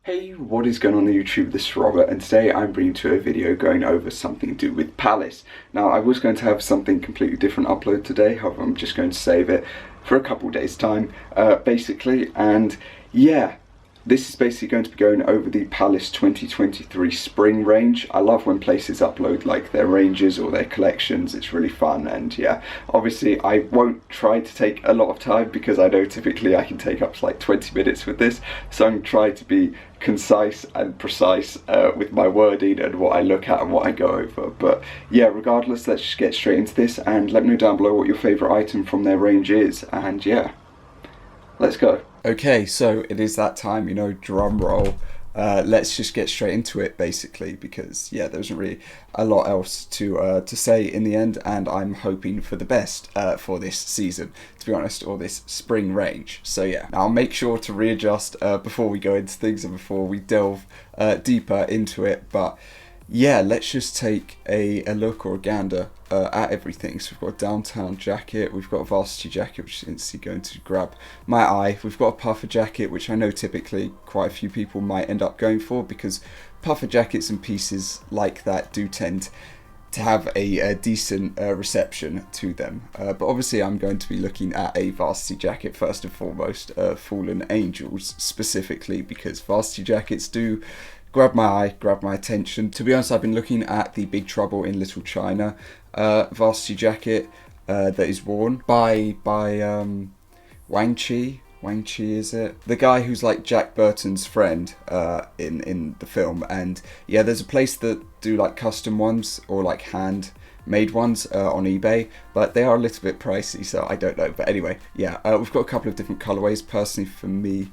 Hey, what is going on YouTube? This is Robert, and today I'm bringing to a video going over something to do with Palace. Now, I was going to have something completely different upload today, however I'm just going to save it for a couple days time, basically, and yeah. This is basically going to be going over the Palace 2023 spring range. I love when places upload like their ranges or their collections. It's really fun, and yeah, obviously I won't try to take a lot of time because I know typically I can take up to like 20 minutes with this. So I'm going to try to be concise and precise with my wording and what I look at and what I go over. But yeah, regardless, let's just get straight into this and let me know down below what your favourite item from their range is. And yeah, let's go. Okay, so it is that time, you know, drum roll. Let's just get straight into it, basically, because yeah, there isn't really a lot else to say in the end, and I'm hoping for the best for this season, to be honest, or this spring range. So yeah, now I'll make sure to readjust before we go into things and before we delve deeper into it. But yeah, let's just take a look or a gander at everything. So we've got a downtown jacket, we've got a varsity jacket, which is instantly going to grab my eye. We've got a puffer jacket, which I know typically quite a few people might end up going for, because puffer jackets and pieces like that do tend to have a decent reception to them. But obviously I'm going to be looking at a varsity jacket first and foremost, Fallen Angels specifically, because varsity jackets do grab my eye, grab my attention. To be honest, I've been looking at the Big Trouble in Little China varsity jacket that is worn by Wang Chi. Wang Chi, is it? The guy who's like Jack Burton's friend in the film. And yeah, there's a place that do like custom ones or like handmade ones on eBay, but they are a little bit pricey, so I don't know. But anyway, yeah, we've got a couple of different colorways. Personally, for me,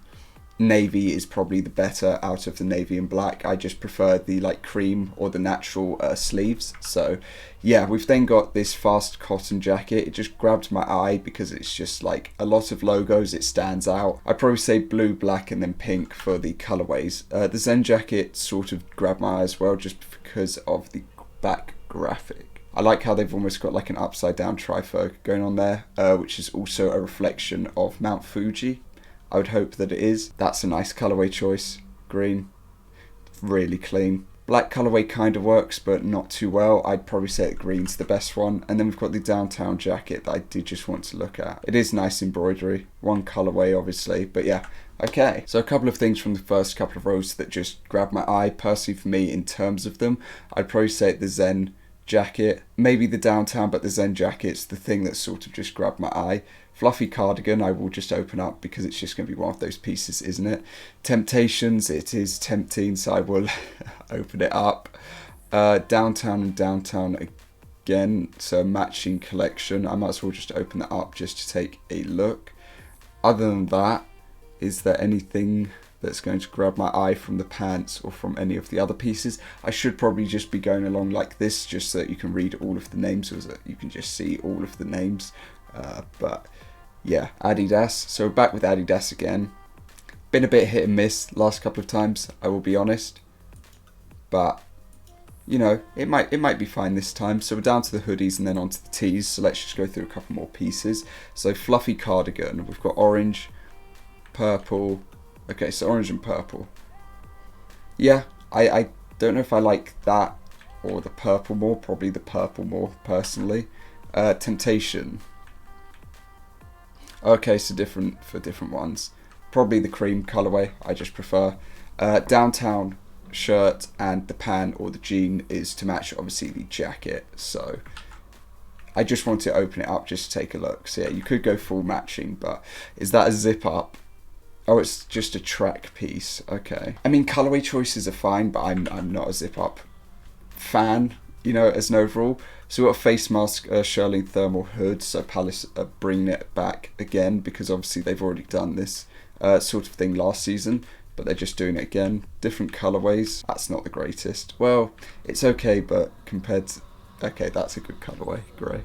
navy is probably the better out of the navy and black. I just prefer the like cream or the natural sleeves. So yeah, we've then got this fast cotton jacket. It just grabbed my eye because it's just like a lot of logos. It stands out. I'd probably say blue, black, and then pink for the colorways. The Zen jacket sort of grabbed my eye as well, just because of the back graphic. I like how they've almost got like an upside down trifurc going on there, which is also a reflection of Mount Fuji. I would hope that it is. That's a nice colorway choice. Green, really clean. Black colorway kind of works, but not too well. I'd probably say that green's the best one. And then we've got the downtown jacket that I did just want to look at. It is nice embroidery. One colorway, obviously, but yeah. Okay, so a couple of things from the first couple of rows that just grabbed my eye. Personally, for me, in terms of them, I'd probably say the Zen jacket, maybe the downtown, but the Zen jacket's the thing that sort of just grabbed my eye. Fluffy cardigan I will just open up because it's just going to be one of those pieces, isn't it? Temptations, it is tempting, so I will open it up. Downtown and downtown again, so matching collection. I might as well just open that up just to take a look. Other than that, is there anything that's going to grab my eye from the pants or from any of the other pieces? I should probably just be going along like this just so that you can read all of the names, or so that you can just see all of the names. But yeah, Adidas. So we're back with Adidas again. Been a bit hit and miss last couple of times, I will be honest. But you know, it might be fine this time. So we're down to the hoodies and then onto the tees. So let's just go through a couple more pieces. So fluffy cardigan. We've got orange, purple. Okay, so orange and purple. Yeah, I don't know if I like that or the purple more. Probably the purple more, personally. Temptation. Okay, so different for different ones. Probably the cream colorway, I just prefer. Downtown shirt, and the pant or the jean is to match obviously the jacket. So I just want to open it up just to take a look. So yeah, you could go full matching, but is that a zip up? Oh, it's just a track piece. Okay. I mean, colorway choices are fine, but I'm not a zip up fan, you know, as an overall. So we've got a face mask, Shirley thermal hood. So Palace are bringing it back again because obviously they've already done this sort of thing last season, but they're just doing it again. Different colorways. That's not the greatest. Well, it's okay, but compared to... Okay, that's a good colorway. Grey.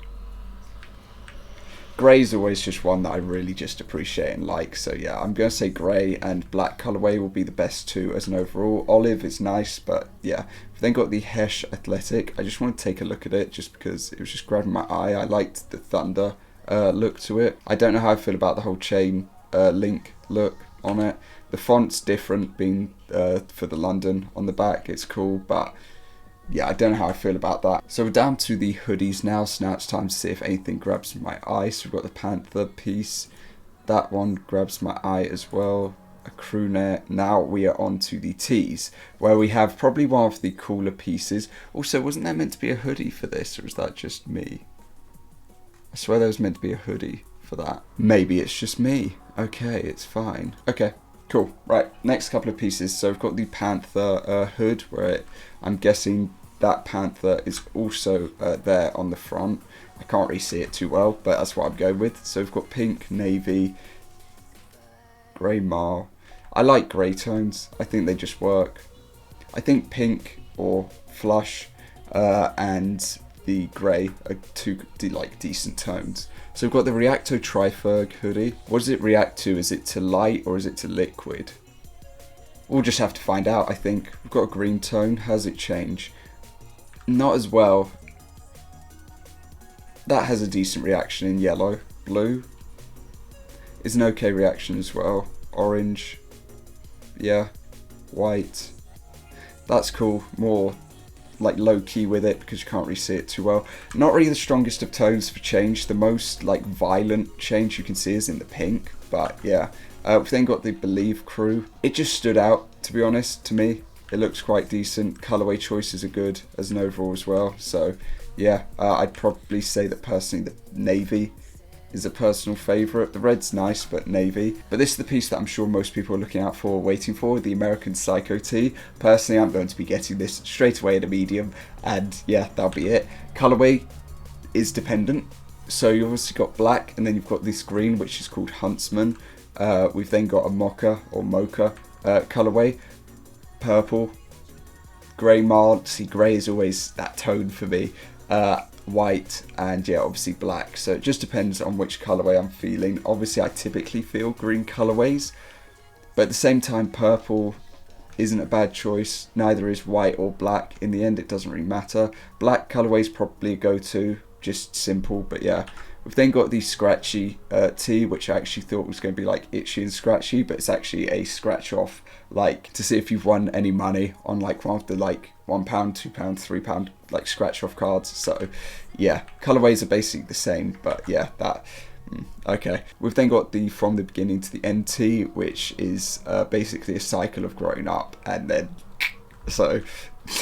Grey is always just one that I really just appreciate and like. So yeah, I'm going to say grey and black colorway will be the best two as an overall. Olive is nice, but yeah. We've then got the Hesh Athletic. I just want to take a look at it just because it was just grabbing my eye. I liked the thunder look to it. I don't know how I feel about the whole chain link look on it. The font's different, being for the London on the back. It's cool, but yeah, I don't know how I feel about that. So we're down to the hoodies now, so now it's time to see if anything grabs my eye. So we've got the Panther piece. That one grabs my eye as well. A crew neck. Now we are on to the tees, where we have probably one of the cooler pieces. Also, wasn't there meant to be a hoodie for this, or was that just me? I swear there was meant to be a hoodie for that. Maybe it's just me. Okay, it's fine. Okay, cool. Right, next couple of pieces. So we've got the Panther hood, where I'm guessing that Panther is also there on the front. I can't really see it too well, but that's what I'm going with. So we've got pink, navy, grey marl. I like grey tones. I think they just work. I think pink or flush and the grey are two decent tones. So we've got the Reacto Triferg hoodie. What does it react to? Is it to light or is it to liquid? We'll just have to find out, I think. We've got a green tone. How does it change? Not as well. That has a decent reaction in yellow. Blue is an okay reaction as well. Orange. Yeah. White. That's cool. More like low key with it because you can't really see it too well. Not really the strongest of tones for change. The most like violent change you can see is in the pink. But yeah. We've then got the Believe crew. It just stood out, to be honest, to me. It looks quite decent. Colorway choices are good as an overall as well. So yeah, I'd probably say that personally the navy is a personal favourite. The red's nice, but navy. But this is the piece that I'm sure most people are looking out for, waiting for, the American Psycho tee. Personally, I'm going to be getting this straight away in a medium, and yeah, that'll be it. Colorway is dependent. So you've obviously got black, and then you've got this green, which is called Huntsman. We've then got a mocha or mocha colorway, purple, grey marl. See, grey is always that tone for me. White, and yeah, obviously black. So it just depends on which colorway I'm feeling. Obviously I typically feel green colorways, but at the same time purple isn't a bad choice. Neither is white or black. In the end it doesn't really matter. Black colorways probably a go-to, just simple. But yeah, we've then got the scratchy tee, which I actually thought was going to be like itchy and scratchy, but it's actually a scratch off, like to see if you've won any money on like one of the like £1, £2, £3 like scratch off cards. So yeah, colorways are basically the same, but yeah, that okay. We've then got the From the Beginning to the End tee, which is basically a cycle of growing up and then so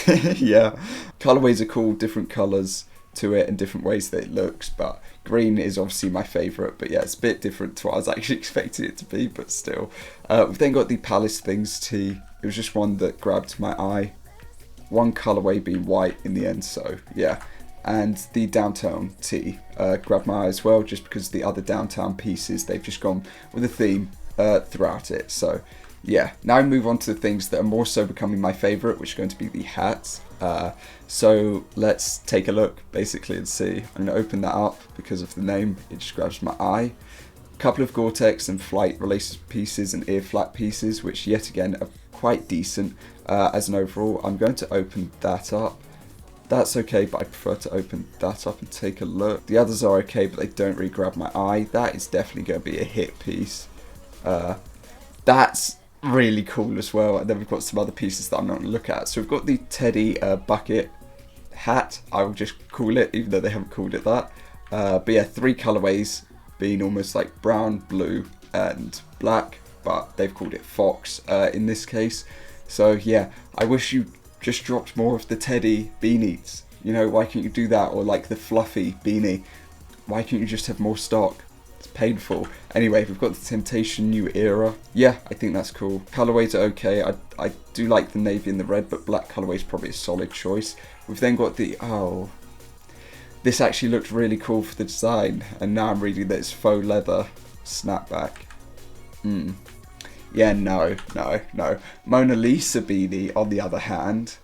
yeah, colorways are cool, different colors to it and different ways that it looks, but green is obviously my favourite. But yeah, it's a bit different to what I was actually expecting it to be, but still. We've then got the Palace Things tee. It was just one that grabbed my eye, one colourway being white in the end, so yeah. And the Downtown tee grabbed my eye as well, just because the other Downtown pieces, they've just gone with a theme throughout it. So yeah, now I move on to the things that are more so becoming my favourite, which are going to be the hats. So let's take a look basically and see. I'm going to open that up because of the name, it just grabs my eye. A couple of Gore-Tex and flight related pieces and ear flap pieces, which yet again are quite decent as an overall. I'm going to open that up. That's okay, but I prefer to open that up and take a look. The others are okay, but they don't really grab my eye. That is definitely going to be a hit piece. That's really cool as well. And then we've got some other pieces that I'm not going to look at. So we've got the Teddy bucket hat, I will just call it, even though they haven't called it that. But yeah, 3 colorways, being almost like brown, blue and black, but they've called it fox in this case. So yeah, I wish you just dropped more of the Teddy beanies. You know, why can't you do that? Or like the fluffy beanie. Why can't you just have more stock? It's painful. Anyway, we've got the Temptation New Era. Yeah, I think that's cool. Colorways are okay. I do like the navy and the red, but black colorway is probably a solid choice. We've then got the, oh, this actually looked really cool for the design, and now I'm reading that it's faux leather snapback. Yeah, no. Mona Lisa beanie, on the other hand,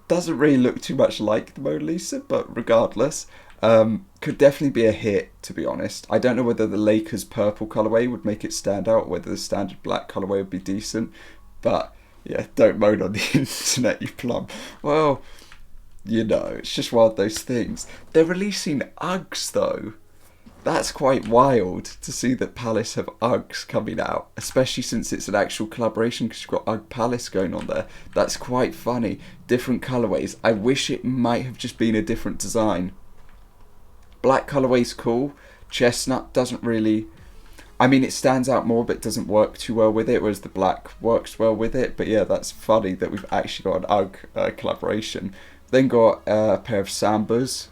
doesn't really look too much like the Mona Lisa, but regardless, could definitely be a hit, to be honest. I don't know whether the Lakers purple colorway would make it stand out, or whether the standard black colorway would be decent, but yeah, don't moan on the internet, you plum. Well, you know, it's just one of those things. They're releasing Uggs though. that's quite wild to see that Palace have Uggs coming out, especially since it's an actual collaboration because you've got Ugg Palace going on there. That's quite funny. Different colourways. I wish it might have just been a different design. Black colourway's cool. Chestnut doesn't really... I mean, it stands out more, but doesn't work too well with it, whereas the black works well with it. But yeah, that's funny that we've actually got an Ugg collaboration. Then got a pair of Sambas,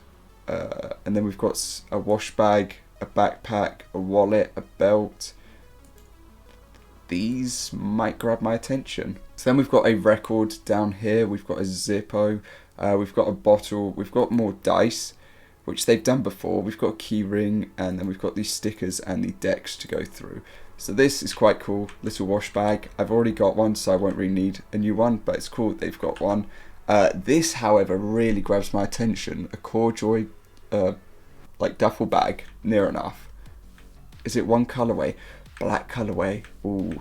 and then we've got a wash bag, a backpack, a wallet, a belt. These might grab my attention. So then we've got a record down here, we've got a Zippo, we've got a bottle, we've got more dice, which they've done before. We've got a key ring, and then we've got these stickers and the decks to go through. So this is quite cool, little wash bag. I've already got one, so I won't really need a new one, but it's cool they've got one. This, however, really grabs my attention. A Corduroy, like duffel bag, near enough. Is it one colourway? Black colourway. Ooh,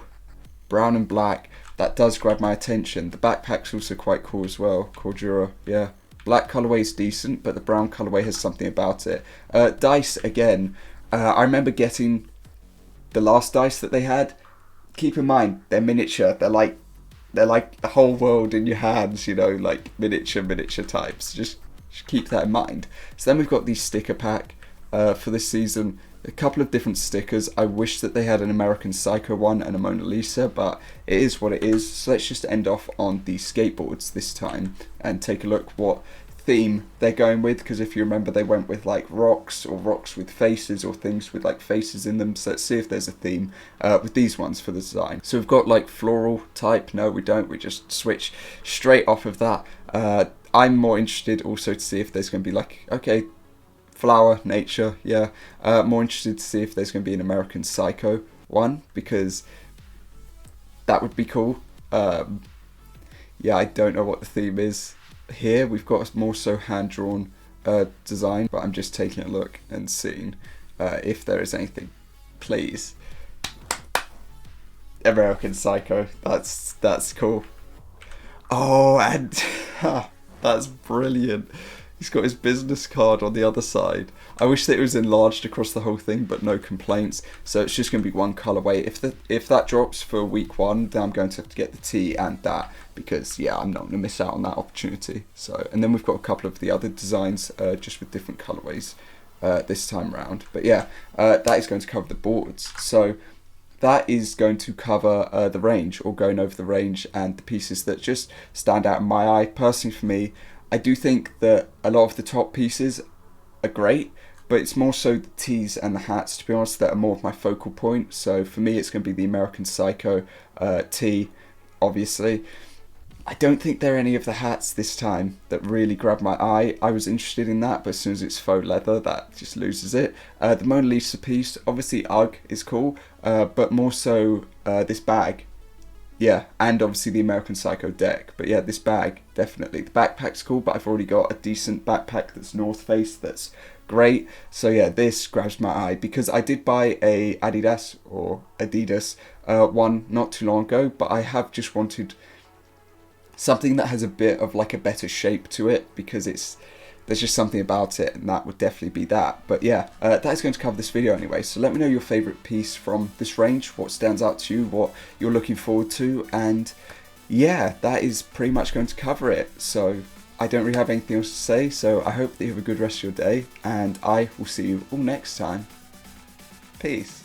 brown and black. That does grab my attention. The backpack's also quite cool as well. Corduroy, yeah. Black colourway is decent, but the brown colourway has something about it. Dice, again, I remember getting the last dice that they had. Keep in mind, they're miniature. They're like the whole world in your hands, you know, like miniature types. Just keep that in mind. So then we've got the sticker pack for this season. A couple of different stickers. I wish that they had an American Psycho one and a Mona Lisa, but it is what it is. So let's just end off on the skateboards this time and take a look what theme they're going with, because if you remember, they went with like rocks, or rocks with faces, or things with like faces in them. So let's see if there's a theme with these ones for the design. So we've got like floral type. No, we don't. We just switch straight off of that. I'm more interested also to see if there's going to be like, okay, flower, nature, yeah. More interested to see if there's going to be an American Psycho one, because that would be cool. Yeah, I don't know what the theme is. Here we've got more so hand-drawn design, but I'm just taking a look and seeing if there is anything. Please, American Psycho. That's cool. Oh, and that's brilliant. He's got his business card on the other side. I wish that it was enlarged across the whole thing, but no complaints. So it's just going to be one colourway. If that drops for week 1, then I'm going to have to get the T and that, because yeah, I'm not going to miss out on that opportunity. So, and then we've got a couple of the other designs just with different colourways this time around. But yeah, that is going to cover the boards. So that is going to cover the range, or going over the range and the pieces that just stand out in my eye. Personally, for me, I do think that a lot of the top pieces are great, but it's more so the tees and the hats, to be honest, that are more of my focal point. So for me, it's going to be the American Psycho tee, obviously. I don't think there are any of the hats this time that really grabbed my eye. I was interested in that, but as soon as it's faux leather, that just loses it. The Mona Lisa piece, obviously Ugg is cool, but more so this bag. Yeah, and obviously the American Psycho deck. But yeah, this bag, definitely. The backpack's cool, but I've already got a decent backpack that's North Face that's great. So yeah, this grabs my eye, because I did buy a Adidas one not too long ago, but I have just wanted something that has a bit of like a better shape to it, because there's just something about it, and that would definitely be that. But yeah, that is going to cover this video anyway. So let me know your favourite piece from this range, what stands out to you, what you're looking forward to, and yeah, that is pretty much going to cover it. So I don't really have anything else to say, so I hope that you have a good rest of your day, and I will see you all next time. Peace.